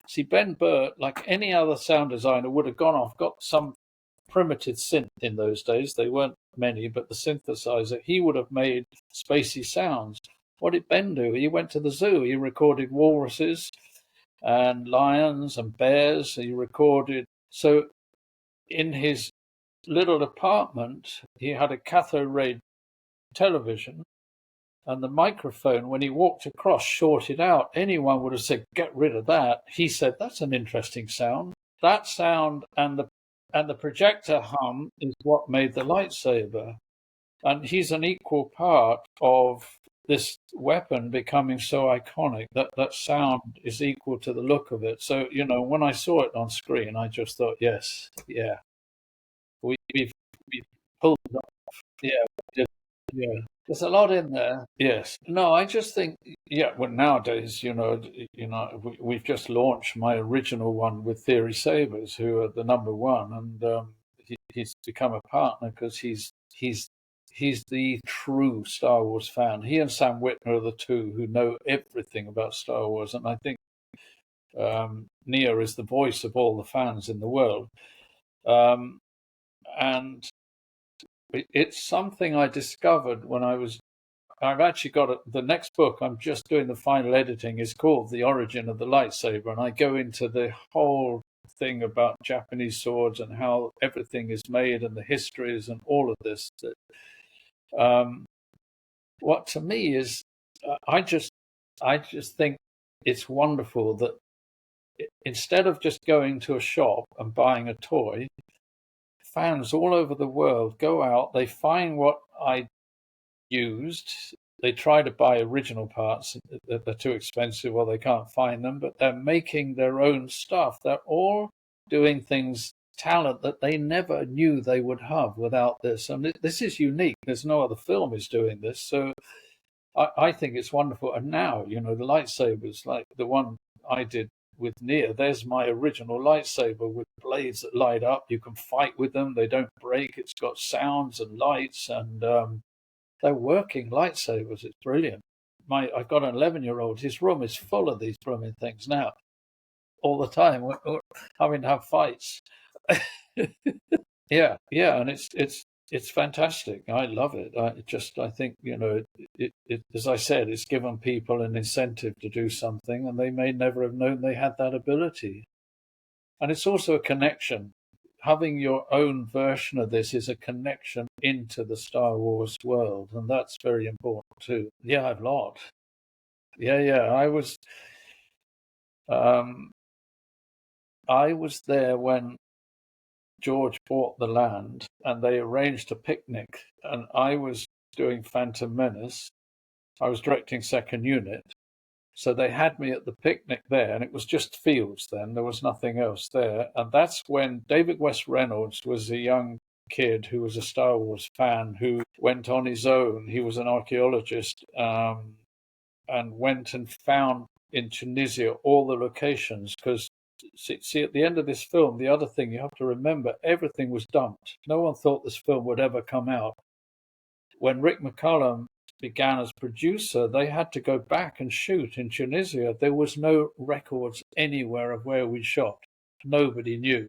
See, Ben Burt, like any other sound designer, would have gone off, got some primitive synth in those days. They weren't many, but the synthesizer, he would have made spacey sounds. What did Ben do? He went to the zoo. He recorded walruses and lions and bears. He recorded. So in his little apartment, he had a cathode ray television, and the microphone, when he walked across, shorted out. Anyone would have said, get rid of that. He said, that's an interesting sound. That sound and the projector hum is what made the lightsaber. And he's an equal part of this weapon becoming so iconic. That sound is equal to the look of it. So, you know, when I saw it on screen, I just thought, yes, yeah, we've pulled it off. Yeah, yeah. There's a lot in there. Yes. No, I just think, yeah. Well, nowadays, we've just launched my original one with Theory Sabers, who are the number one, and he's become a partner because he's the true Star Wars fan. He and Sam Whitner are the two who know everything about Star Wars, and I think Nia is the voice of all the fans in the world, and it's something I discovered when I've actually got the next book I'm just doing the final editing is called The Origin of the Lightsaber, and I go into the whole thing about Japanese swords and how everything is made and the histories and all of this. What to me is, I just think it's wonderful that instead of just going to a shop and buying a toy, fans all over the world go out, they find what I used, they try to buy original parts, they're too expensive or they can't find them, but they're making their own stuff. They're all doing things, talent that they never knew they would have without this. And this is unique. There's no other film is doing this. So I think it's wonderful. And now, you know, the lightsabers, like the one I did with Nia, there's my original lightsaber with blades that light up. You can fight with them. They don't break. It's got sounds and lights, and they're working lightsabers. It's brilliant. I've got an 11-year-old. His room is full of these blooming things now. All the time, we're having to have fights. Yeah, and it's fantastic. I love it. I think, you know, it as I said, it's given people an incentive to do something, and they may never have known they had that ability. And it's also a connection. Having your own version of this is a connection into the Star Wars world, and that's very important too. Yeah, I've lot. Yeah. I was there when George bought the land, and they arranged a picnic, and I was doing Phantom Menace. I was directing second unit. So they had me at the picnic there, and it was just fields then. There was nothing else there. And that's when David West Reynolds was a young kid who was a Star Wars fan who went on his own. He was an archaeologist, and went and found in Tunisia all the locations, because see, at the end of this film, the other thing you have to remember, everything was dumped. No one thought this film would ever come out. When Rick McCallum began as producer, they had to go back and shoot in Tunisia. There was no records anywhere of where we shot. Nobody knew.